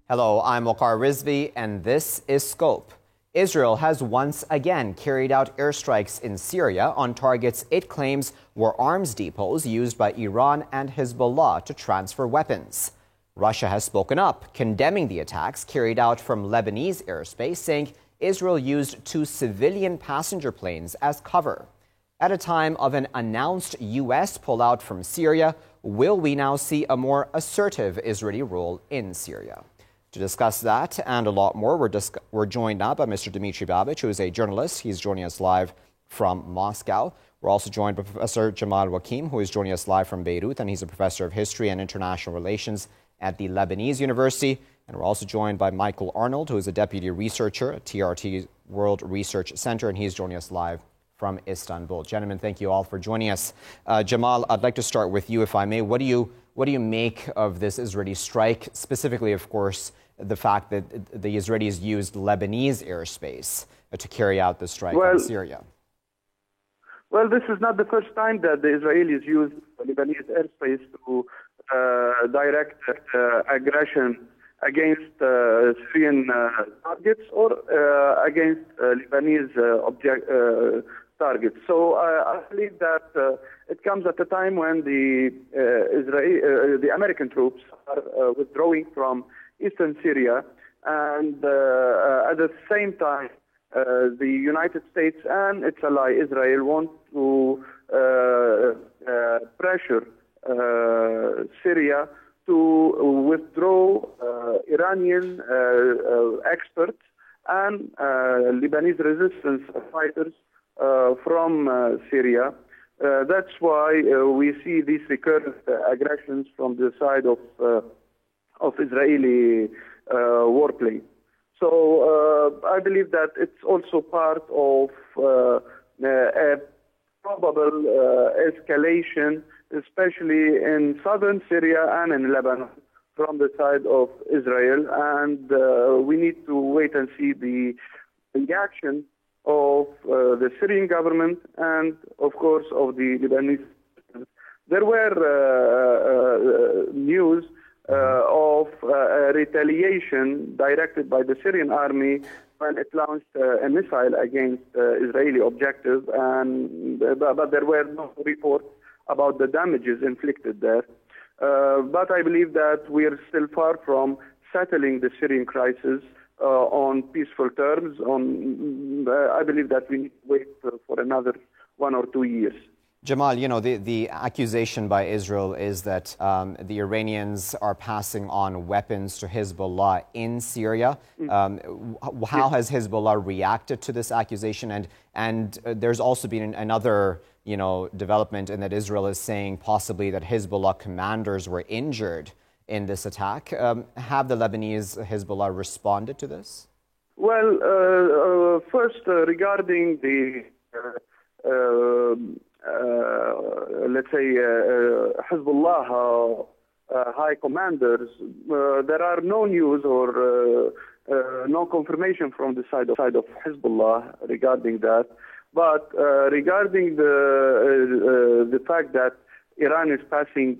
Hello, I'm Waqar Rizvi, and this is Scope. Israel has once again carried out airstrikes in Syria on targets it claims were arms depots used by Iran and Hezbollah to transfer weapons. Russia has spoken up, condemning the attacks carried out from Lebanese airspace, saying Israel used 2 civilian passenger planes as cover. At a time of an announced U.S. pullout from Syria, will we now see a more assertive Israeli role in Syria? To discuss that and a lot more, we're joined now by Mr. Dimitri Babich, who is a journalist. He's joining us live from Moscow. We're also joined by Professor Jamal Wakim, who is joining us live from Beirut, and he's a professor of history and international relations at the Lebanese University. And we're also joined by Michael Arnold, who is a deputy researcher at TRT World Research Center, and he's joining us live from Istanbul. Gentlemen, thank you all for joining us. Jamal, I'd like to start with you, if I may. What do you make of this Israeli strike, specifically, of course, the fact that the Israelis used Lebanese airspace to carry out the strike in Syria? Well, this is not the first time that the Israelis used Lebanese airspace to direct aggression against Syrian targets or against Lebanese targets. So I believe that it comes at a time when the American troops are withdrawing from eastern Syria, and at the same time, the United States and its ally Israel want to pressure Syria to withdraw Iranian experts and Lebanese resistance fighters from Syria. That's why we see these recurrent aggressions from the side of Israeli warplane. So I believe that it's also part of a probable escalation, especially in southern Syria and in Lebanon, from the side of Israel. And we need to wait and see the reaction of the Syrian government and, of course, of the Lebanese. There were news of retaliation directed by the Syrian army when it launched a missile against Israeli objectives, but there were no reports about the damages inflicted there. But I believe that we are still far from settling the Syrian crisis on peaceful terms. I believe that we need to wait for another 1 or 2 years. Jamal, you know, the accusation by Israel is that the Iranians are passing on weapons to Hezbollah in Syria. How has Hezbollah reacted to this accusation? And there's also been another, development in that Israel is saying possibly that Hezbollah commanders were injured in this attack. Have the Lebanese Hezbollah responded to this? Well, first, regarding the let's say, Hezbollah high commanders, there are no news or no confirmation from the side of Hezbollah regarding that. But regarding the fact that Iran is passing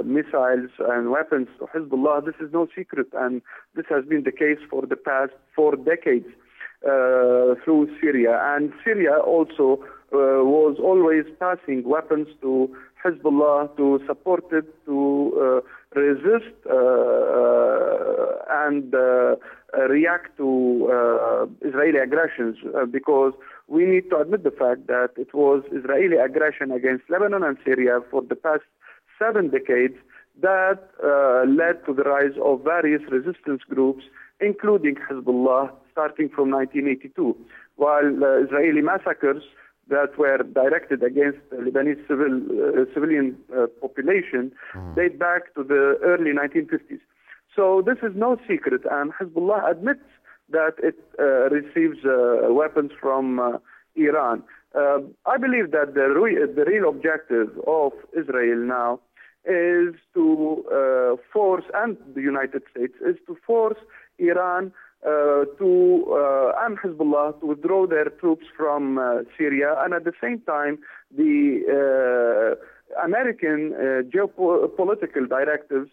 missiles and weapons to Hezbollah, this is no secret, and this has been the case for the past 4 decades through Syria. And Syria also was always passing weapons to Hezbollah to support it, to resist and react to Israeli aggressions, because we need to admit the fact that it was Israeli aggression against Lebanon and Syria for the past 7 decades that led to the rise of various resistance groups, including Hezbollah, starting from 1982, while Israeli massacres that were directed against the Lebanese civilian population date back to the early 1950s. So this is no secret, and Hezbollah admits that it receives weapons from Iran. I believe that the real objective of Israel now is to force, and the United States, is to force Iran and Hezbollah to withdraw their troops from Syria, and at the same time, the American geopolitical directives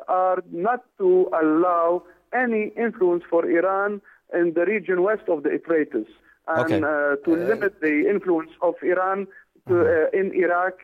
are not to allow any influence for Iran in the region west of the Euphrates, and to limit the influence of Iran in Iraq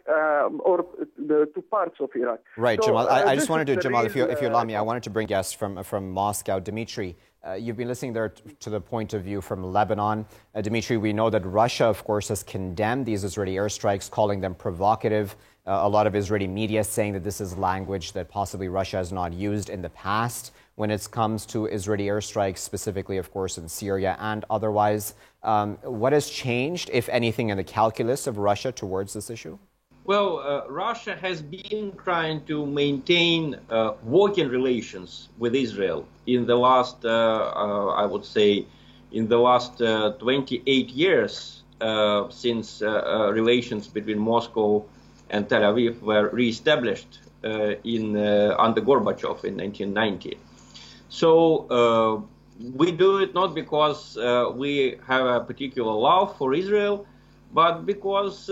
or to parts of Iraq. Right, so, Jamal. I just wanted to, Jamal, real, if you allow me, I wanted to bring guests from Moscow. Dimitri, you've been listening there to the point of view from Lebanon. Dimitri, we know that Russia, of course, has condemned these Israeli airstrikes, calling them provocative. A lot of Israeli media saying that this is language that possibly Russia has not used in the past when it comes to Israeli airstrikes, specifically, of course, in Syria and otherwise. What has changed, if anything, in the calculus of Russia towards this issue? Well, Russia has been trying to maintain working relations with Israel in the last, I would say, in the last 28 years since relations between Moscow and Tel Aviv were reestablished under Gorbachev in 1990. So we do it not because we have a particular love for Israel, but because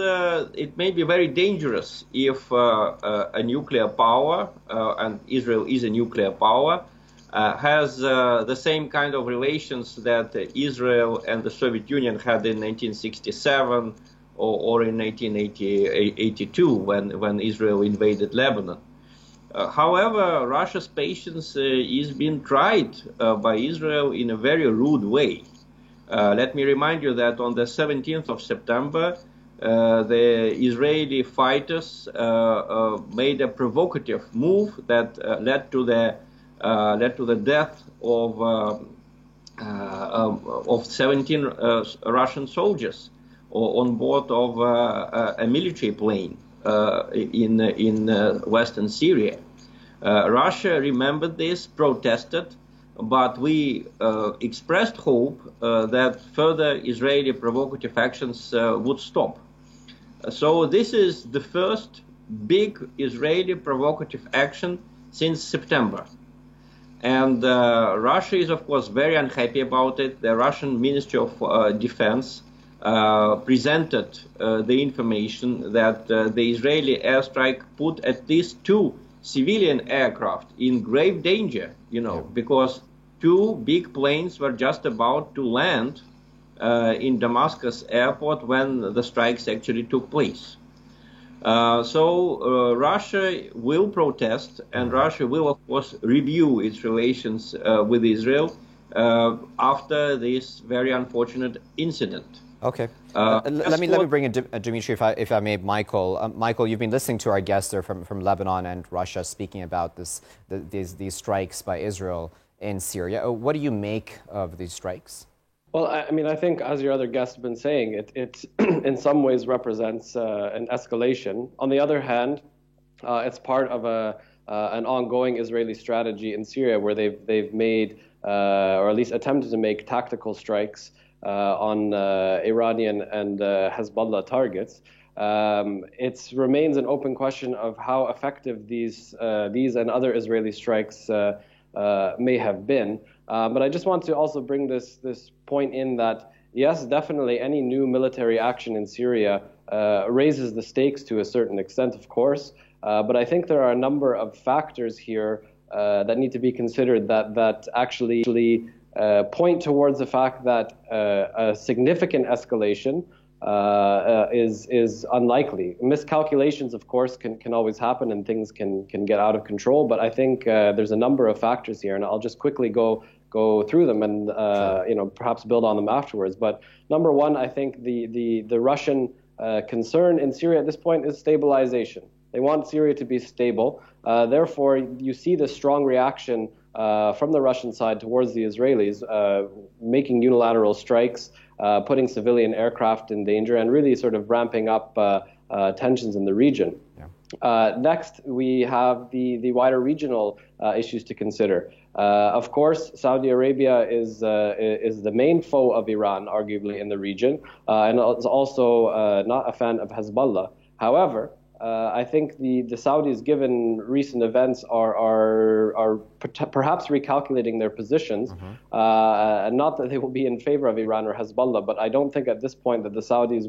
it may be very dangerous if a nuclear power, and Israel is a nuclear power, has the same kind of relations that Israel and the Soviet Union had in 1967 or in 1982 when Israel invaded Lebanon. However, Russia's patience is being tried by Israel in a very rude way. Let me remind you that on the 17th of September, the Israeli fighters made a provocative move that led to the death of 17 Russian soldiers on board of a military plane in western Syria. Russia remembered this, protested, but we expressed hope that further Israeli provocative actions would stop. So this is the first big Israeli provocative action since September. And Russia is, of course, very unhappy about it. The Russian Ministry of Defense presented the information that the Israeli airstrike put at least 2 civilian aircraft in grave danger, because 2 big planes were just about to land in Damascus airport when the strikes actually took place. So Russia will protest, and Russia will, of course, review its relations with Israel after this very unfortunate incident. Okay. Let me bring in Dimitri, if I may, Michael. Michael, you've been listening to our guests there from Lebanon and Russia speaking about these strikes by Israel in Syria. What do you make of these strikes? Well, I mean, I think, as your other guests have been saying, it in some ways represents an escalation. On the other hand, it's part of an ongoing Israeli strategy in Syria where they've made, or at least attempted to make, tactical strikes on Iranian and Hezbollah targets. It remains an open question of how effective these and other Israeli strikes may have been. But I just want to also bring this point in that, yes, definitely any new military action in Syria raises the stakes to a certain extent, of course. But I think there are a number of factors here that need to be considered that actually point towards the fact that a significant escalation is unlikely. Miscalculations, of course, can always happen and things can get out of control. But I think there's a number of factors here, and I'll just quickly go through them and perhaps build on them afterwards. But number one, I think the Russian concern in Syria at this point is stabilization. They want Syria to be stable. Therefore, you see the strong reaction from the Russian side towards the Israelis, making unilateral strikes, putting civilian aircraft in danger, and really sort of ramping up tensions in the region. Yeah. Next, we have the wider regional issues to consider. Of course, Saudi Arabia is the main foe of Iran, arguably, in the region, and is also not a fan of Hezbollah. However, I think the Saudis, given recent events, are perhaps recalculating their positions. Not that they will be in favor of Iran or Hezbollah, but I don't think at this point that the Saudis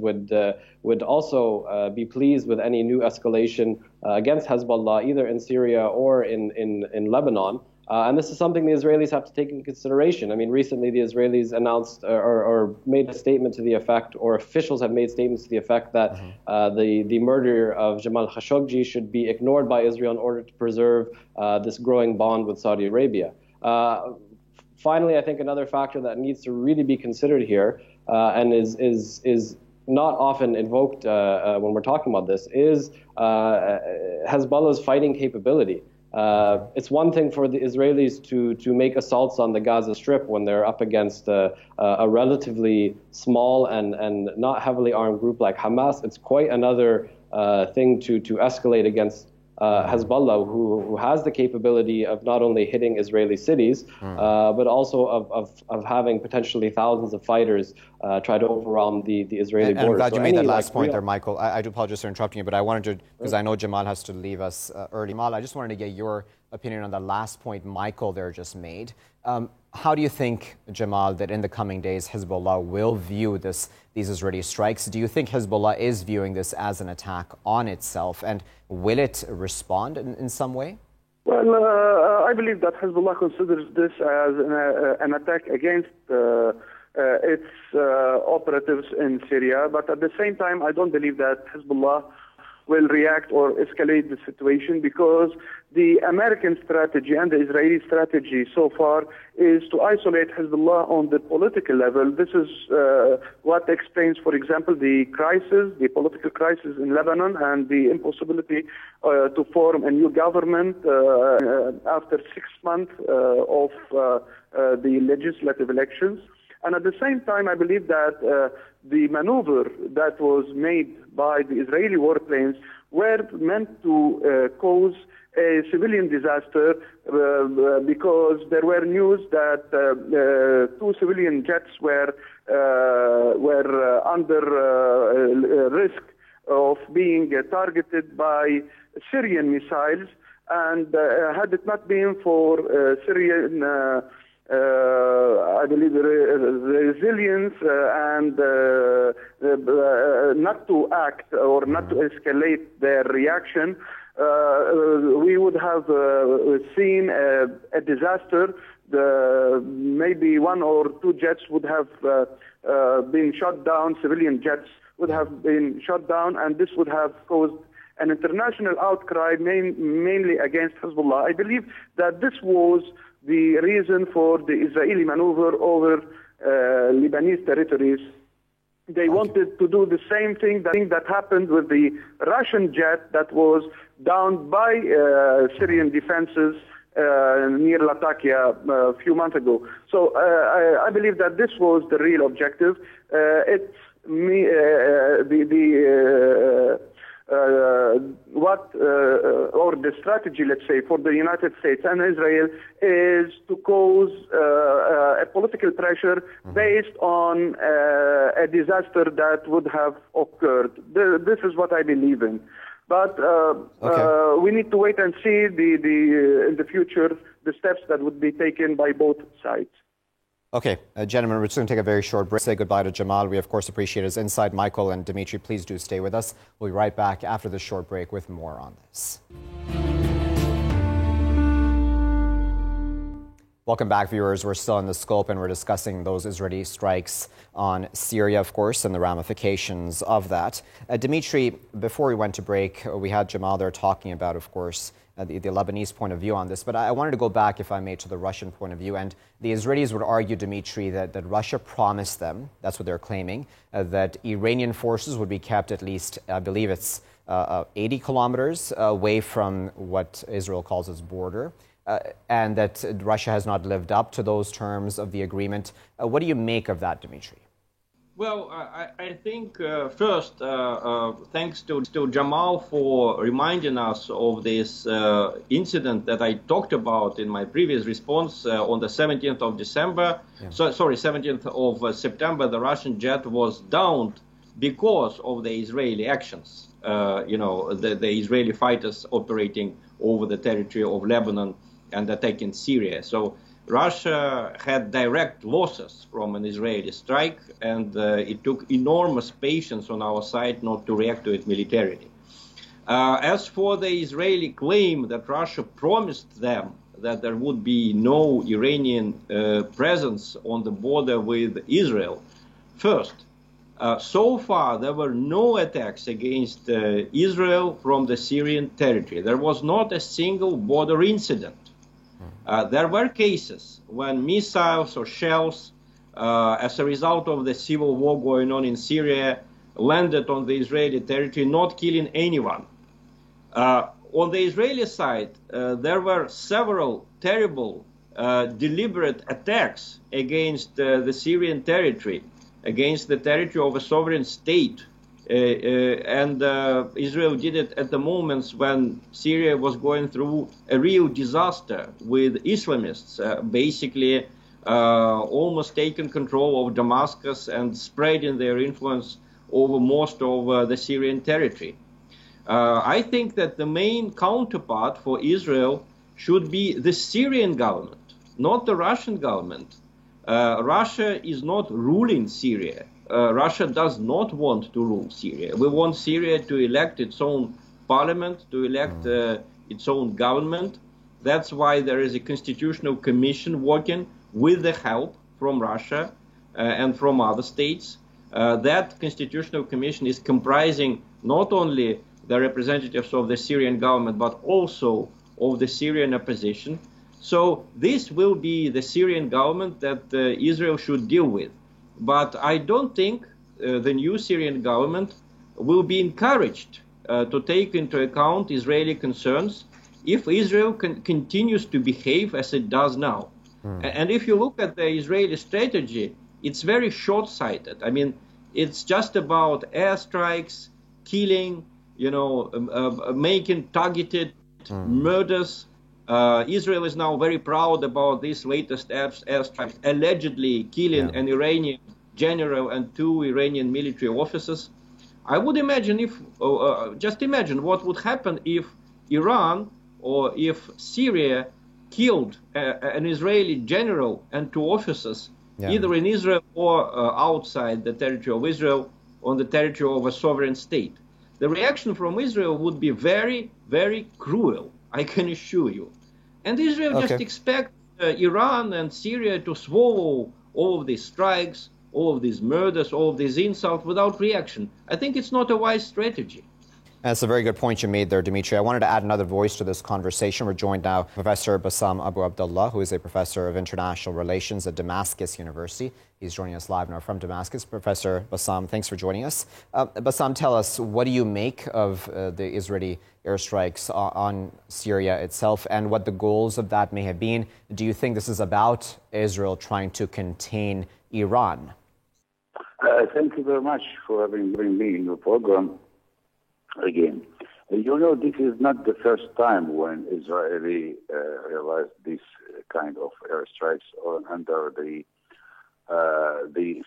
would also be pleased with any new escalation against Hezbollah, either in Syria or in Lebanon. And this is something the Israelis have to take into consideration. I mean, recently the Israelis announced or made a statement to the effect, or officials have made statements to the effect that the murder of Jamal Khashoggi should be ignored by Israel in order to preserve this growing bond with Saudi Arabia. Finally, I think another factor that needs to really be considered here and is not often invoked when we're talking about this is Hezbollah's fighting capability. It's one thing for the Israelis to make assaults on the Gaza Strip when they're up against a relatively small and not heavily armed group like Hamas. It's quite another thing to escalate against Hezbollah, who has the capability of not only hitting Israeli cities, but also of having potentially thousands of fighters try to overwhelm the Israeli border. I'm glad you made that last point there, Michael. I do apologize for interrupting you, but I wanted to, because I know Jamal has to leave us early. Jamal, I just wanted to get your opinion on the last point Michael there just made. How do you think, Jamal, that in the coming days Hezbollah will view these Israeli strikes? Do you think Hezbollah is viewing this as an attack on itself, and will it respond in some way? Well, I believe that Hezbollah considers this as an attack against its operatives in Syria, but at the same time, I don't believe that Hezbollah will react or escalate the situation, because the American strategy and the Israeli strategy so far is to isolate Hezbollah on the political level. This is what explains, for example, the political crisis in Lebanon, and the impossibility to form a new government after 6 months of the legislative elections. And at the same time, I believe that the maneuver that was made by the Israeli warplanes were meant to cause a civilian disaster because there were news that 2 civilian jets were under risk of being targeted by Syrian missiles. And had it not been for Syrian I believe the resilience and not to act or not to escalate their reaction, we would have seen a disaster. Maybe 1 or 2 jets would have been shot down, civilian jets would have been shot down, and this would have caused an international outcry mainly against Hezbollah. I believe that this was the reason for the Israeli maneuver over Lebanese territories. They wanted to do the same thing that happened with the Russian jet that was downed by Syrian defenses near Latakia a few months ago. So I believe that this was the real objective. Or the strategy, let's say, for the United States and Israel is to cause a political pressure based on a disaster that would have occurred. This is what I believe in. But we need to wait and see in the future the steps that would be taken by both sides. Okay, gentlemen, we're just going to take a very short break. Say goodbye to Jamal. We, of course, appreciate his insight. Michael and Dimitri, please do stay with us. We'll be right back after this short break with more on this. Welcome back, viewers. We're still in the scope, and we're discussing those Israeli strikes on Syria, of course, and the ramifications of that. Dimitri, before we went to break, we had Jamal there talking about, of course, the Lebanese point of view on this. But I wanted to go back, if I may, to the Russian point of view. And the Israelis would argue, Dimitri, that Russia promised them, that's what they're claiming, that Iranian forces would be kept at least, I believe it's 80 kilometers away from what Israel calls its border, and that Russia has not lived up to those terms of the agreement. What do you make of that, Dimitri? Well, I think first, thanks to Jamal for reminding us of this incident that I talked about in my previous response on the 17th of December. Yeah. 17th of September, the Russian jet was downed because of the Israeli actions. the Israeli fighters operating over the territory of Lebanon and attacking Syria. So Russia had direct losses from an Israeli strike, and it took enormous patience on our side not to react to it militarily. As for the Israeli claim that Russia promised them that there would be no Iranian presence on the border with Israel, first, so far there were no attacks against Israel from the Syrian territory. There was not a single border incident. There were cases when missiles or shells, as a result of the civil war going on in Syria, landed on the Israeli territory, not killing anyone. On the Israeli side, there were several terrible, deliberate attacks against the Syrian territory, against the territory of a sovereign state. And Israel did it at the moments when Syria was going through a real disaster with Islamists, basically almost taking control of Damascus and spreading their influence over most of the Syrian territory. I think that the main counterpart for Israel should be the Syrian government, not the Russian government. Russia is not ruling Syria. Russia does not want to rule Syria. We want Syria to elect its own parliament, to elect its own government. That's why there is a constitutional commission working with the help from Russia and from other states. That constitutional commission is comprising not only the representatives of the Syrian government, but also of the Syrian opposition. So this will be the Syrian government that Israel should deal with. But I don't think the new Syrian government will be encouraged to take into account Israeli concerns if Israel continues to behave as it does now. And if you look at the Israeli strategy, it's very short-sighted. I mean, it's just about airstrikes, killing, making targeted murders. Israel is now very proud about these latest airstrikes, allegedly killing an Iranian general and 2 Iranian military officers. I would imagine just imagine what would happen if Iran or if Syria killed an Israeli general and 2 officers, either in Israel or outside the territory of Israel, on the territory of a sovereign state. The reaction from Israel would be very, very cruel, I can assure you. And Israel just expects Iran and Syria to swallow all of these strikes, all of these murders, all of these insults without reaction. I think it's not a wise strategy. That's a very good point you made there, Dimitri. I wanted to add another voice to this conversation. We're joined now by Professor Bassam Abu Abdullah, who is a professor of international relations at Damascus University. He's joining us live now from Damascus. Professor Bassam, thanks for joining us. Bassam, tell us, what do you make of the Israeli airstrikes on Syria itself and what the goals of that may have been? Do you think this is about Israel trying to contain Iran? Thank you very much for having me in your program again. This is not the first time when Israeli realized this kind of airstrikes under the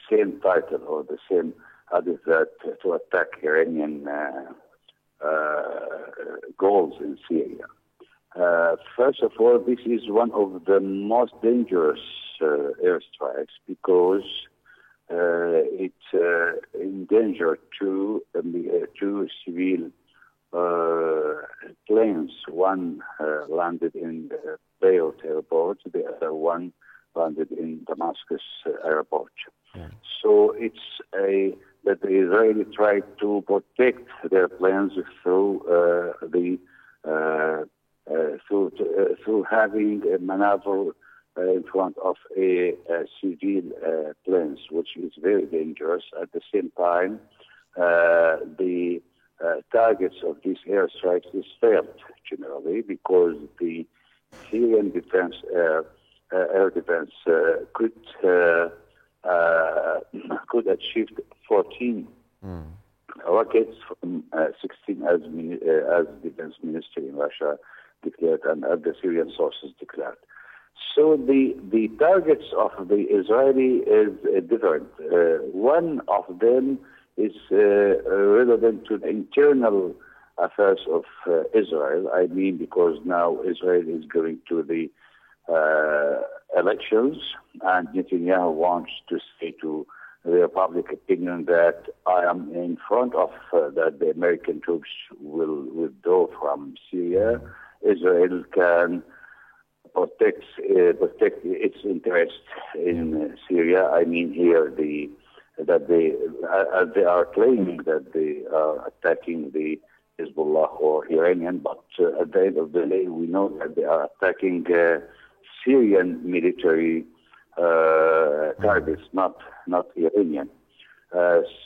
same title or the same epithet to attack Iranian goals in Syria. First of all, this is one of the most dangerous airstrikes because it endangered 2 civil planes. One landed in Beirut airport, the other one landed in Damascus airport. So it's that the Israeli tried to protect their planes through through having a maneuver in front of a civil planes, which is very dangerous. At the same time, the targets of these airstrikes is failed generally because the Syrian defense air defense could achieve 14 rockets from 16 as defense minister in Russia declared and as the Syrian sources declared. So the targets of the Israeli is different. One of them is relevant to the internal affairs of Israel. I mean, because now Israel is going to the elections, and Netanyahu wants to say to the public opinion that I am in front of that the American troops will withdraw from Syria. Israel can protect its interest in Syria. I mean here they are claiming that they are attacking the Hezbollah or Iranian, but at the end of the day we know that they are attacking Syrian military targets, not Iranian.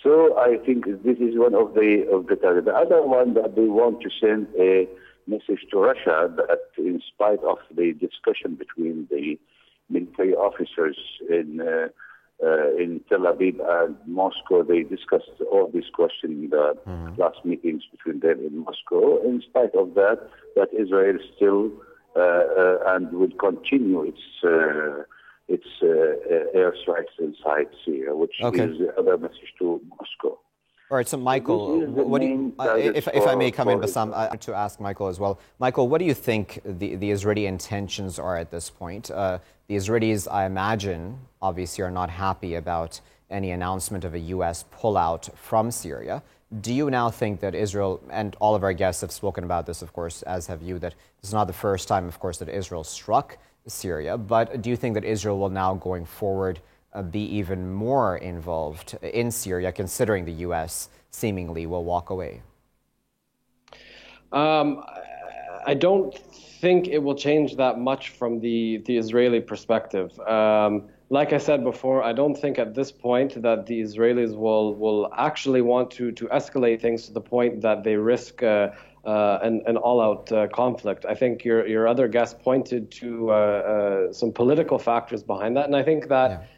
So I think this is one of the targets. The other one that they want to send a message to Russia that in spite of the discussion between the military officers in Tel Aviv and Moscow, they discussed all these questions in the last meetings between them in Moscow. In spite of that Israel still and will continue its airstrikes inside Syria, which is the other message to Moscow. All right, so Michael, what do you, if I may come in, Bassam, I want to ask Michael as well. Michael, what do you think the Israeli intentions are at this point? The Israelis, I imagine, obviously are not happy about any announcement of a U.S. pullout from Syria. Do you now think that Israel, and all of our guests have spoken about this, of course, as have you, that this is not the first time, of course, that Israel struck Syria, but do you think that Israel will now, going forward, be even more involved in Syria, considering the U.S. seemingly will walk away? I don't think it will change that much from the Israeli perspective. Like I said before, I don't think at this point that the Israelis will actually want to escalate things to the point that they risk an all-out conflict. I think your other guest pointed to some political factors behind that, and I think that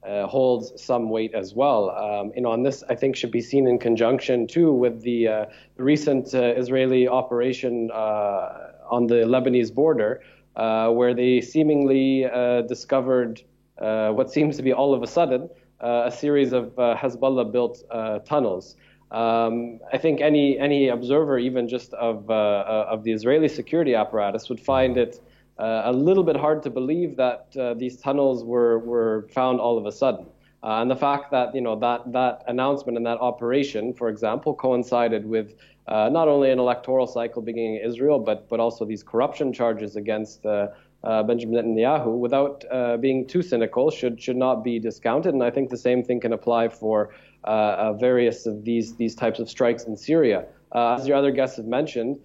holds some weight as well. And this, I think, should be seen in conjunction too with the recent Israeli operation on the Lebanese border, where they seemingly discovered what seems to be all of a sudden a series of Hezbollah-built tunnels. I think any observer, even just of the Israeli security apparatus, would find it a little bit hard to believe that these tunnels were found all of a sudden. And the fact that that announcement and that operation, for example, coincided with not only an electoral cycle beginning in Israel, but also these corruption charges against Benjamin Netanyahu, without being too cynical, should not be discounted. And I think the same thing can apply for various of these types of strikes in Syria. As your other guests have mentioned,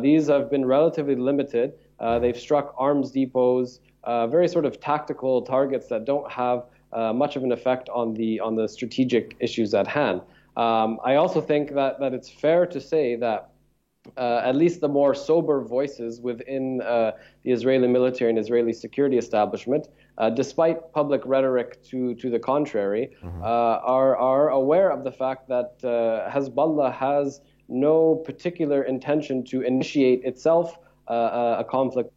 these have been relatively limited. They've struck arms depots, very sort of tactical targets that don't have much of an effect on the strategic issues at hand. I also think that it's fair to say that at least the more sober voices within the Israeli military and Israeli security establishment, despite public rhetoric to the contrary, are aware of the fact that Hezbollah has no particular intention to initiate itself a conflict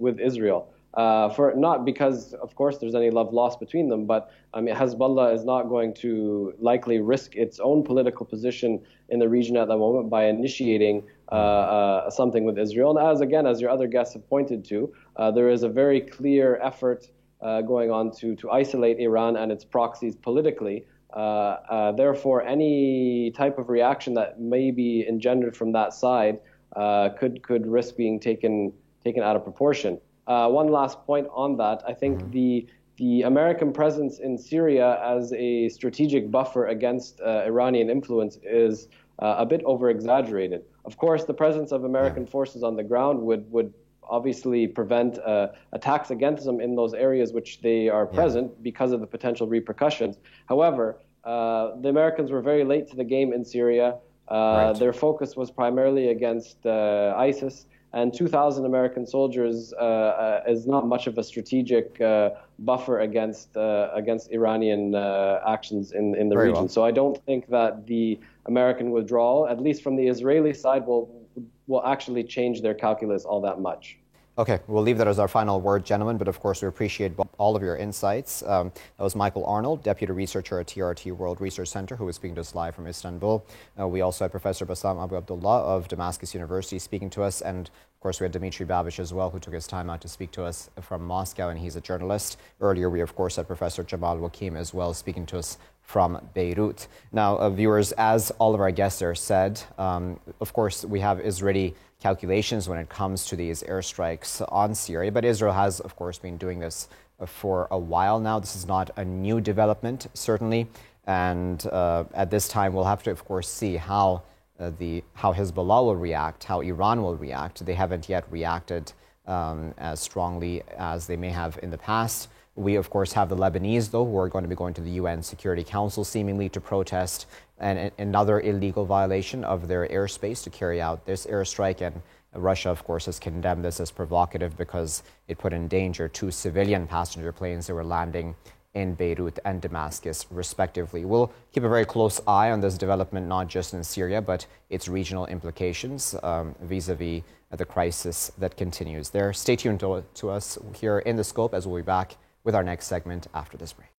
with Israel. Not because, of course, there's any love lost between them, but Hezbollah is not going to likely risk its own political position in the region at the moment by initiating something with Israel. And as your other guests have pointed to, there is a very clear effort going on to isolate Iran and its proxies politically. Therefore, any type of reaction that may be engendered from that side could risk being taken out of proportion. One last point on that, I think the American presence in Syria as a strategic buffer against Iranian influence is a bit over-exaggerated. Of course, the presence of American forces on the ground would obviously prevent attacks against them in those areas which they are present because of the potential repercussions. However, the Americans were very late to the game in Syria. Their focus was primarily against ISIS. And 2,000 American soldiers is not much of a strategic buffer against Iranian actions in the region. Well. So I don't think that the American withdrawal, at least from the Israeli side, will actually change their calculus all that much. Okay, we'll leave that as our final word, gentlemen, but of course we appreciate all of your insights. That was Michael Arnold, Deputy Researcher at TRT World Research Center, who was speaking to us live from Istanbul. We also had Professor Bassam Abu Abdullah of Damascus University speaking to us, and of course we had Dimitri Babich as well, who took his time out to speak to us from Moscow, and he's a journalist. Earlier we of course had Professor Jamal Wakim as well speaking to us from Beirut. Now, viewers, as all of our guests there said, of course we have Israeli calculations when it comes to these airstrikes on Syria, but Israel has, of course, been doing this for a while now. This is not a new development, certainly, and at this time we'll have to, of course, see how Hezbollah will react, how Iran will react. They haven't yet reacted as strongly as they may have in the past. We, of course, have the Lebanese, though, who are going to be going to the UN Security Council, seemingly to protest another illegal violation of their airspace to carry out this airstrike. And Russia, of course, has condemned this as provocative because it put in danger 2 civilian passenger planes that were landing in Beirut and Damascus, respectively. We'll keep a very close eye on this development, not just in Syria, but its regional implications vis-a-vis the crisis that continues there. Stay tuned to us here in The Scope, as we'll be back with our next segment after this break.